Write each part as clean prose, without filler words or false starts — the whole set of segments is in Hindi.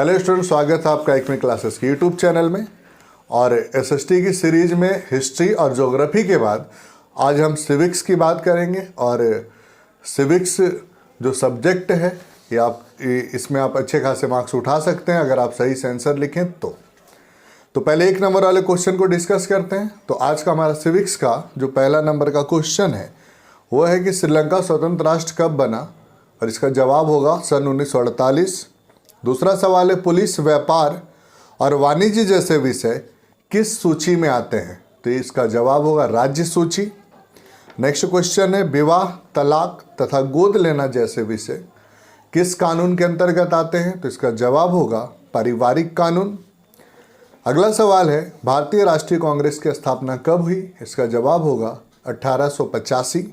हेलो स्टूडेंट, स्वागत है आपका एकमी क्लासेस के यूट्यूब चैनल में। और एसएसटी की सीरीज में हिस्ट्री और ज्योग्राफी के बाद आज हम सिविक्स की बात करेंगे। और सिविक्स जो सब्जेक्ट है ये इसमें आप अच्छे खासे मार्क्स उठा सकते हैं अगर आप सही से आंसर लिखें तो पहले 1 नंबर वाले क्वेश्चन को डिस्कस करते हैं। तो आज का हमारा सिविक्स का जो पहला नंबर का क्वेश्चन है वो है कि श्रीलंका स्वतंत्र राष्ट्र कब बना, और इसका जवाब होगा सन 1948। दूसरा सवाल है पुलिस, व्यापार और वाणिज्य जैसे विषय किस सूची में आते हैं, तो इसका जवाब होगा राज्य सूची। नेक्स्ट क्वेश्चन है विवाह, तलाक तथा गोद लेना जैसे विषय किस कानून के अंतर्गत आते हैं, तो इसका जवाब होगा पारिवारिक कानून। अगला सवाल है भारतीय राष्ट्रीय कांग्रेस की स्थापना कब हुई, इसका जवाब होगा 1885।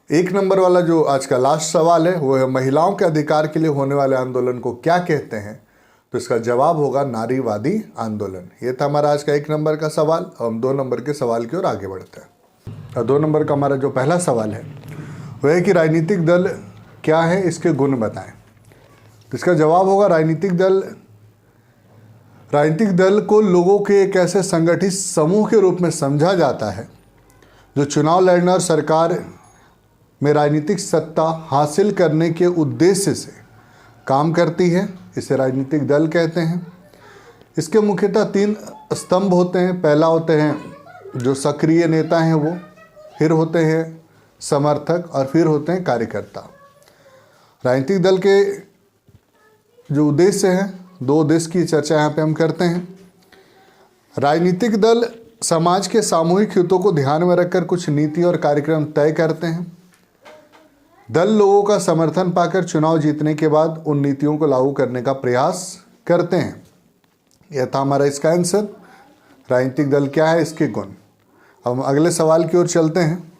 1 नंबर वाला जो आज का लास्ट सवाल है वो है महिलाओं के अधिकार के लिए होने वाले आंदोलन को क्या कहते हैं, तो इसका जवाब होगा नारीवादी आंदोलन। ये था हमारा आज का 1 नंबर का सवाल। और हम 2 नंबर के सवाल की ओर आगे बढ़ते हैं। और 2 नंबर का हमारा जो पहला सवाल है वह है कि राजनीतिक दल क्या है, इसके गुण बताएं। तो इसका जवाब होगा राजनीतिक दल को लोगों के एक ऐसे संगठित समूह के रूप में समझा जाता है जो चुनाव लड़ने और सरकार में राजनीतिक सत्ता हासिल करने के उद्देश्य से काम करती है, इसे राजनीतिक दल कहते हैं। इसके मुख्यतः 3 स्तंभ होते हैं। पहला होते हैं जो सक्रिय नेता हैं वो, फिर होते हैं समर्थक और फिर होते हैं कार्यकर्ता। राजनीतिक दल के जो उद्देश्य हैं, 2 उद्देश्य की चर्चा यहाँ पे हम करते हैं। राजनीतिक दल समाज के सामूहिक हितों को ध्यान में रखकर कुछ नीति और कार्यक्रम तय करते हैं। दल लोगों का समर्थन पाकर चुनाव जीतने के बाद उन नीतियों को लागू करने का प्रयास करते हैं। यह था हमारा इसका आंसर। राजनीतिक दल क्या है, इसके गुण। अब हम अगले सवाल की ओर चलते हैं।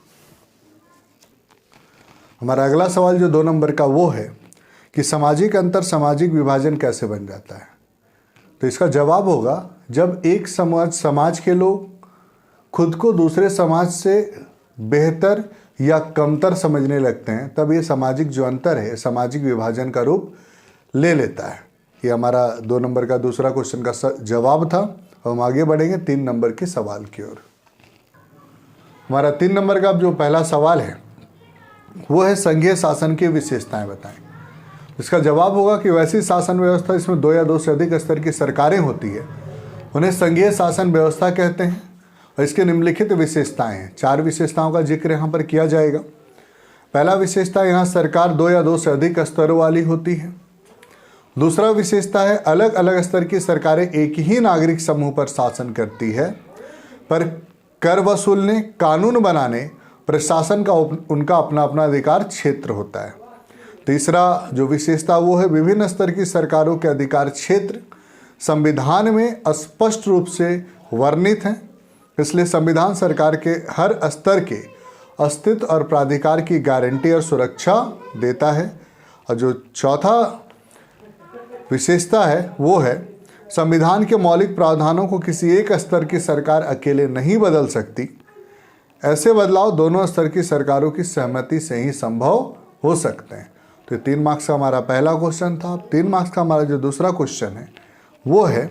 हमारा अगला सवाल जो 2 नंबर का वो है कि सामाजिक अंतर, सामाजिक विभाजन कैसे बन जाता है, तो इसका जवाब होगा जब एक समाज के लोग खुद को दूसरे समाज से बेहतर या कमतर समझने लगते हैं, तब ये सामाजिक जो अंतर है सामाजिक विभाजन का रूप ले लेता है। ये हमारा 2 नंबर का दूसरा क्वेश्चन का जवाब था। और हम आगे बढ़ेंगे 3 नंबर के सवाल की ओर। हमारा 3 नंबर का जो पहला सवाल है वो है संघीय शासन की विशेषताएं बताएं। इसका जवाब होगा कि वैसी शासन व्यवस्था इसमें 2 या 2 से अधिक स्तर की सरकारें होती है उन्हें संघीय शासन व्यवस्था कहते हैं। और इसके निम्नलिखित विशेषताएं हैं। 4 विशेषताओं का जिक्र यहाँ पर किया जाएगा। पहला विशेषता, यहाँ सरकार 2 या 2 से अधिक स्तरों वाली होती है। दूसरा विशेषता है अलग अलग स्तर की सरकारें एक ही नागरिक समूह पर शासन करती है, पर कर वसूलने, कानून बनाने, प्रशासन का उनका अपना अपना अधिकार क्षेत्र होता है। तीसरा जो विशेषता वो है विभिन्न स्तर की सरकारों के अधिकार क्षेत्र संविधान में स्पष्ट रूप से वर्णित हैं, इसलिए संविधान सरकार के हर स्तर के अस्तित्व और प्राधिकार की गारंटी और सुरक्षा देता है। और जो चौथा विशेषता है वो है संविधान के मौलिक प्रावधानों को किसी एक स्तर की सरकार अकेले नहीं बदल सकती। ऐसे बदलाव दोनों स्तर की सरकारों की सहमति से ही संभव हो सकते हैं। तो 3 मार्क्स का हमारा पहला क्वेश्चन था। 3 मार्क्स का हमारा जो दूसरा क्वेश्चन है वो है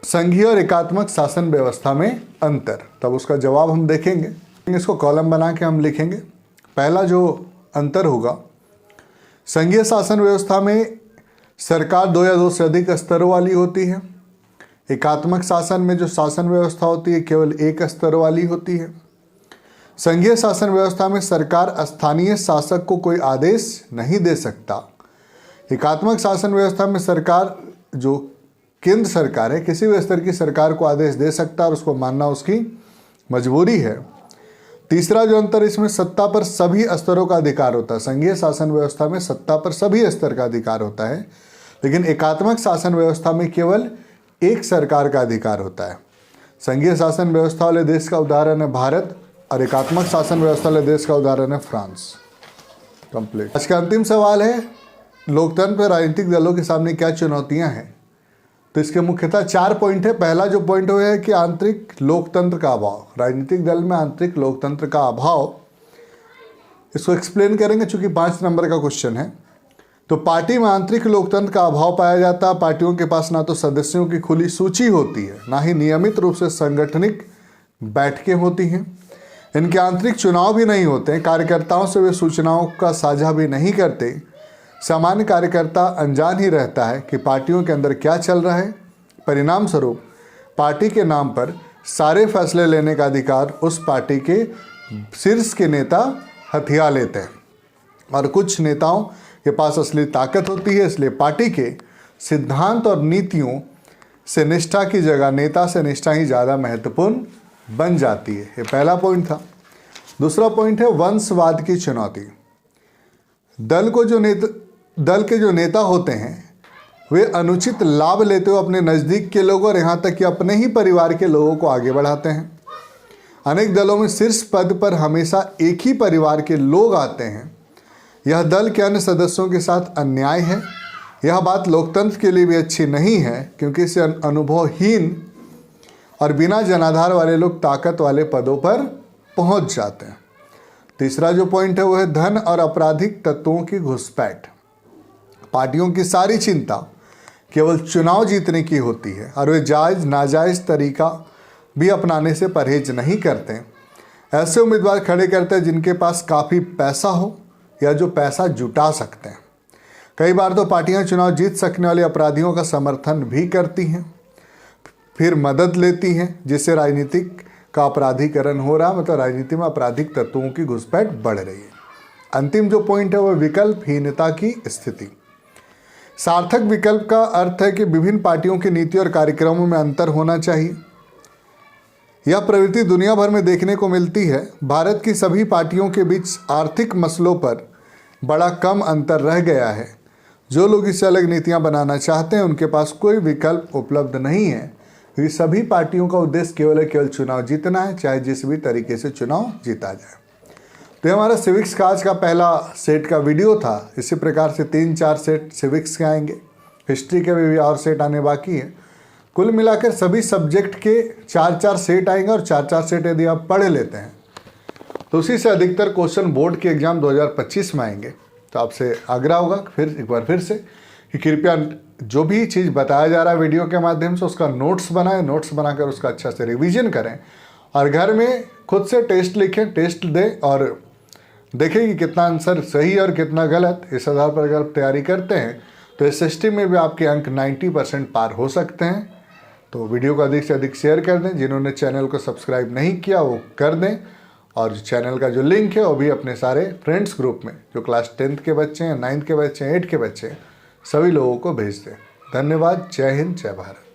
संघीय और एकात्मक शासन व्यवस्था में अंतर। तब उसका जवाब हम देखेंगे। इसको कॉलम बना के हम लिखेंगे। पहला जो अंतर होगा, संघीय शासन व्यवस्था में सरकार 2 या 2 से अधिक स्तरों वाली होती है। एकात्मक शासन में जो शासन व्यवस्था होती है केवल 1 स्तर वाली होती है। संघीय शासन व्यवस्था में सरकार स्थानीय शासक को कोई आदेश नहीं दे सकता। एकात्मक शासन व्यवस्था में सरकार जो केंद्र सरकार है किसी भी स्तर की सरकार को आदेश दे सकता है और उसको मानना उसकी मजबूरी है। तीसरा जो अंतर, इसमें सत्ता पर सभी स्तरों का अधिकार होता है। संघीय शासन व्यवस्था में सत्ता पर सभी स्तर का अधिकार होता है, लेकिन एकात्मक शासन व्यवस्था में केवल एक सरकार का अधिकार होता है। संघीय शासन व्यवस्था वाले देश का उदाहरण है भारत और एकात्मक शासन व्यवस्था वाले देश का उदाहरण है फ्रांस। कंप्लीट। आज का अंतिम सवाल है लोकतंत्र पर राजनीतिक दलों के सामने क्या चुनौतियां हैं, तो इसके मुख्यतः 4 पॉइंट है। पहला जो पॉइंट वो है कि आंतरिक लोकतंत्र का अभाव। राजनीतिक दल में आंतरिक लोकतंत्र का अभाव, इसको एक्सप्लेन करेंगे चूंकि 5 नंबर का क्वेश्चन है। तो पार्टी में आंतरिक लोकतंत्र का अभाव पाया जाता है। पार्टियों के पास ना तो सदस्यों की खुली सूची होती है, ना ही नियमित रूप से संगठनिक बैठकें होती हैं। इनके आंतरिक चुनाव भी नहीं होते हैं। कार्यकर्ताओं से वे सूचनाओं का साझा भी नहीं करते। सामान्य कार्यकर्ता अनजान ही रहता है कि पार्टियों के अंदर क्या चल रहा है। परिणाम स्वरूप पार्टी के नाम पर सारे फैसले लेने का अधिकार उस पार्टी के शीर्ष के नेता हथिया लेते हैं, और कुछ नेताओं के पास असली ताकत होती है। इसलिए पार्टी के सिद्धांत और नीतियों से निष्ठा की जगह नेता से निष्ठा ही ज़्यादा महत्वपूर्ण बन जाती है। ये पहला पॉइंट था। दूसरा पॉइंट है वंशवाद की चुनौती। दल के जो नेता होते हैं वे अनुचित लाभ लेते हुए अपने नज़दीक के लोगों और यहाँ तक कि अपने ही परिवार के लोगों को आगे बढ़ाते हैं। अनेक दलों में शीर्ष पद पर हमेशा एक ही परिवार के लोग आते हैं। यह दल के अन्य सदस्यों के साथ अन्याय है। यह बात लोकतंत्र के लिए भी अच्छी नहीं है, क्योंकि इससे अनुभवहीन और बिना जनाधार वाले लोग ताकत वाले पदों पर पहुंच जाते हैं। तीसरा जो पॉइंट है वो है धन और आपराधिक तत्वों की घुसपैठ। पार्टियों की सारी चिंता केवल चुनाव जीतने की होती है और वे जायज़ नाजायज़ तरीका भी अपनाने से परहेज नहीं करते। ऐसे उम्मीदवार खड़े करते हैं जिनके पास काफ़ी पैसा हो या जो पैसा जुटा सकते हैं। कई बार तो पार्टियां चुनाव जीत सकने वाले अपराधियों का समर्थन भी करती हैं, फिर मदद लेती हैं, जिससे राजनीतिक का अपराधीकरण हो रहा, मतलब राजनीति में आपराधिक तत्वों की घुसपैठ बढ़ रही है। अंतिम जो पॉइंट है वह विकल्पहीनता की स्थिति। सार्थक विकल्प का अर्थ है कि विभिन्न पार्टियों की नीति और कार्यक्रमों में अंतर होना चाहिए। यह प्रवृत्ति दुनिया भर में देखने को मिलती है। भारत की सभी पार्टियों के बीच आर्थिक मसलों पर बड़ा कम अंतर रह गया है। जो लोग इससे अलग नीतियां बनाना चाहते हैं उनके पास कोई विकल्प उपलब्ध नहीं है, क्योंकि सभी पार्टियों का उद्देश्य केवल चुनाव जीतना है, चाहे जिस भी तरीके से चुनाव जीता जाए। तो ये हमारा सिविक्स का आज का पहला सेट का वीडियो था। इसी प्रकार से 3-4 सेट सिविक्स के आएंगे। हिस्ट्री के भी और सेट आने बाकी है। कुल मिलाकर सभी सब्जेक्ट के 4-4 सेट आएंगे, और 4-4 सेट यदि आप पढ़ लेते हैं तो उसी से अधिकतर क्वेश्चन बोर्ड के एग्ज़ाम 2025 में आएंगे। तो आपसे आग्रह होगा फिर एक बार फिर से कि कृपया जो भी चीज़ बताया जा रहा है वीडियो के माध्यम से उसका नोट्स बनाएं, नोट्स बनाकर उसका अच्छा से रिवीजन करें, और घर में खुद से टेस्ट लिखें, टेस्ट दें और देखें कि कितना आंसर सही और कितना गलत। इस आधार पर अगर आप तैयारी करते हैं तो SST में भी आपके अंक 90% पार हो सकते हैं। तो वीडियो को अधिक से अधिक शेयर कर दें। जिन्होंने चैनल को सब्सक्राइब नहीं किया वो कर दें, और चैनल का जो लिंक है वो भी अपने सारे फ्रेंड्स ग्रुप में जो क्लास 10th के बच्चे हैं, 9th के बच्चे हैं, 8th के बच्चे हैं, सभी लोगों को भेज दें। धन्यवाद। जय हिंद, जय भारत।